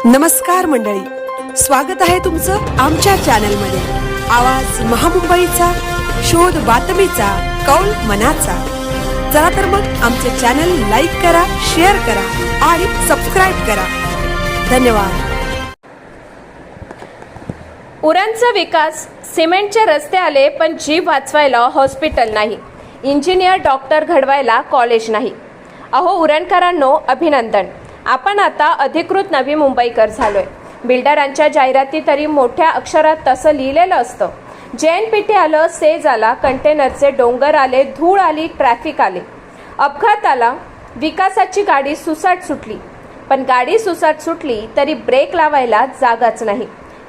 नमस्कार मंडळी, स्वागत आहे तुमचं आमच्या चॅनलमध्ये। आवाज महामुंबईचा, शोध बातमीचा, कौल मनाचा। चला तर मग आमचे चॅनल लाईक करा, शेअर करा आणि सबस्क्राइब करा। धन्यवाद। उरणचा विकास, सिमेंटचे रस्ते आले पण जीव वाचवायला हॉस्पिटल नाही, इंजिनियर डॉक्टर घडवायला कॉलेज नाही। अहो उरणकरांनो, अभिनंदन, आपण आता अधिकृत नवी मुंबईकर झालोय। बिल्डरांच्या जाहिराती तरी मोठ्या अक्षरात तसं लिहिलेलं असतं। JNPT आलं, सेज आला, कंटेनरचे डोंगर आले, धूळ आली, ट्रॅफिक आले, अपघात आला, विकासाची गाडी सुसाट सुटली। पण गाडी सुसाट सुटली तरी ब्रेक लावायला जागाच नाही,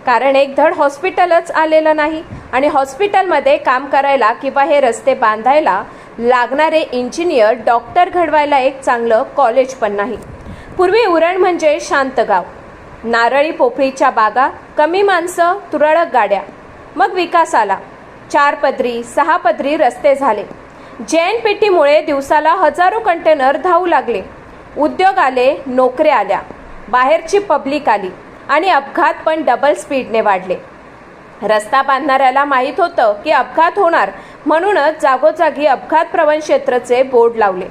कारण एक धड हॉस्पिटलच आलेलं नाही आणि हॉस्पिटलमध्ये काम करायला किंवा हे रस्ते बांधायला लागणारे इंजिनियर डॉक्टर घडवायला एक चांगलं कॉलेज पण नाही। पूर्वी उरण म्हणजे शांत गाव, नारळी पोफळीच्या बागा, कमी माणसं, तुरळक गाड्या। मग विकास आला, 4 पदरी 6 पदरी रस्ते झाले। JNPT मुळे दिवसाला हजारो कंटेनर धावू लागले, उद्योग आले, नोकऱ्या आल्या, बाहेरची पब्लिक आली आणि अपघात पण डबल स्पीडने वाढले। रस्ता बांधणाऱ्याला माहीत होतं की अपघात होणार, म्हणूनच जागोजागी अपघात प्रवण क्षेत्राचे बोर्ड लावले।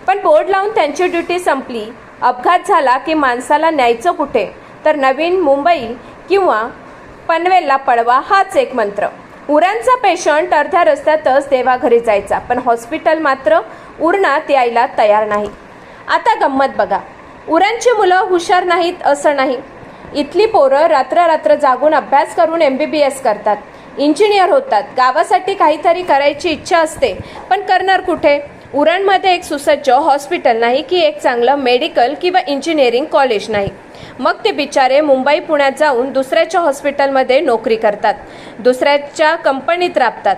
पण बोर्ड लावून त्यांची ड्युटी संपली। अपघात झाला की माणसाला न्यायचं कुठे, तर नवीन मुंबई किंवा पनवेलला पळवा हाच एक मंत्र। उरणचा पेशंट अर्ध्या रस्त्यातच देवाघरी जायचा, पण हॉस्पिटल मात्र उरणात यायला तयार नाही। आता गंमत बघा, उरणची मुलं हुशार नाहीत असं नाही, इथली पोरं रात्र जागून अभ्यास करून MBBS करतात, इंजिनियर होतात, गावासाठी काहीतरी करायची इच्छा असते, पण करणार कुठे? उरणमध्ये एक सुसज्ज हॉस्पिटल नाही की एक चांगलं मेडिकल किंवा इंजिनिअरिंग कॉलेज नाही। मग ते बिचारे मुंबई पुण्यात जाऊन दुसऱ्याच्या हॉस्पिटलमध्ये नोकरी करतात, दुसऱ्याच्या कंपनीत राबतात।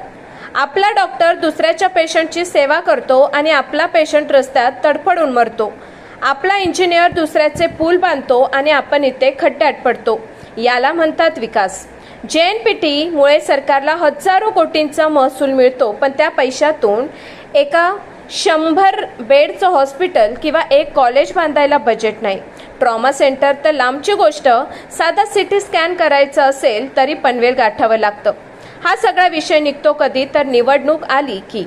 आपला डॉक्टर दुसऱ्याच्या पेशंटची सेवा करतो आणि आपला पेशंट रस्त्यात तडफडून मरतो। आपला इंजिनियर दुसऱ्याचे पूल बांधतो आणि आपण इथे खड्ड्यात पडतो। याला म्हणतात विकास। JNPT मुळे सरकारला हजारो कोटींचा महसूल मिळतो, पण त्या पैशातून एका 100 बेडचं हॉस्पिटल किंवा एक कॉलेज बांधायला बजेट नाही। ट्रॉमा सेंटर तर लांबची गोष्ट, साधा CT स्कॅन करायचं असेल तरी पनवेल गाठावं लागतं। हा सगळा विषय निघतो कधी, तर निवडणूक आली की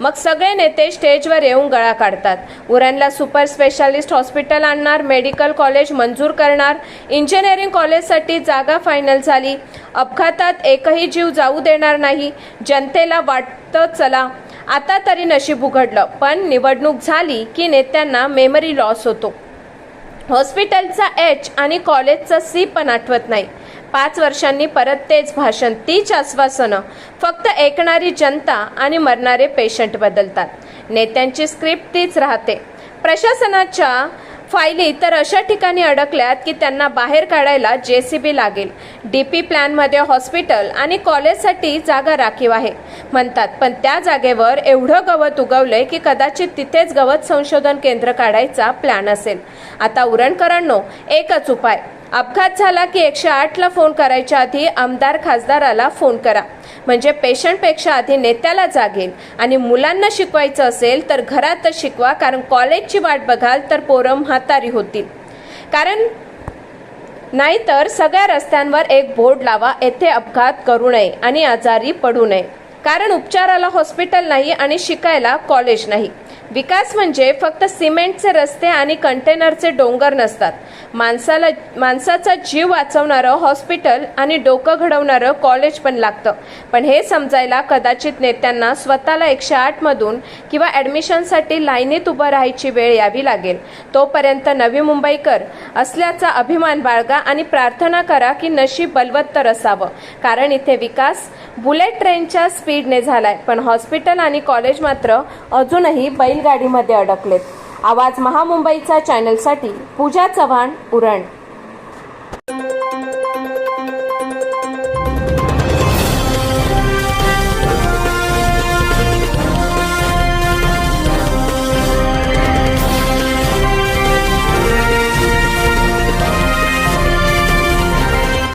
मग सगळे नेते स्टेजवर येऊन गळा काढतात। उरणला सुपर स्पेशालिस्ट हॉस्पिटल आणणार, मेडिकल कॉलेज मंजूर करणार, इंजिनिअरिंग कॉलेजसाठी जागा फायनल झाली, अपघातात एकही जीव जाऊ देणार नाही। जनतेला वाटतं चला आता तरी नशीब उघडलं, पण निवडणूक झाली की नेत्यांना मेमरी लॉस होतो। हॉस्पिटलचा H आणि कॉलेजचा C पण आठवत नाही। 5 वर्षांनी परत तेच भाषण, तीच आश्वासनं, फक्त ऐकणारी जनता आणि मरणारे पेशंट बदलतात। नेत्यांची स्क्रिप्ट तीच राहते। प्रशासनाच्या फायली तर अशा ठिकाणी अडकल्यात की त्यांना बाहेर काढायला JCB लागेल। DP प्लॅनमध्ये हॉस्पिटल आणि कॉलेजसाठी जागा राखीव आहे म्हणतात, पण त्या जागेवर एवढं गवत उगवलंय की कदाचित तिथेच गवत संशोधन केंद्र काढायचा प्लॅन असेल। आता उरणकरांनो, एकच उपाय, अपघात झाला की 108ला फोन करायच्या आधी आमदार खासदाराला फोन करा, म्हणजे पेशंटपेक्षा आधी नेत्याला जागेल। आणि मुलांना शिकवायचं असेल तर घरातच शिकवा, कारण कॉलेजची वाट बघाल तर पोरं म्हातारी होतील। कारण नाहीतर सगळ्या रस्त्यांवर एक बोर्ड लावा, येथे अपघात करू नये आणि आजारी पडू नये, कारण उपचाराला हॉस्पिटल नाही आणि शिकायला कॉलेज नाही। विकास म्हणजे फक्त सिमेंटचे रस्ते आणि कंटेनरचे डोंगर नसतात, माणसाचा जीव वाचवणारं हॉस्पिटल आणि डोकं घडवणारं कॉलेज पण लागतं। पण हे समजायला कदाचित नेत्यांना स्वतःला 108 मधून किंवा ॲडमिशनसाठी लाईनीत उभं राहायची वेळ यावी लागेल। तोपर्यंत नवी मुंबईकर असल्याचा अभिमान बाळगा आणि प्रार्थना करा की नशीब बलवत्तर असावं, कारण इथे विकास बुलेट ट्रेनच्या स्पीडने झालाय, पण हॉस्पिटल आणि कॉलेज मात्र अजूनही बैलगाडीमध्ये अडकलेत। आवाज महामुंबईचा चॅनलसाठी पूजा चव्हाण, उरण।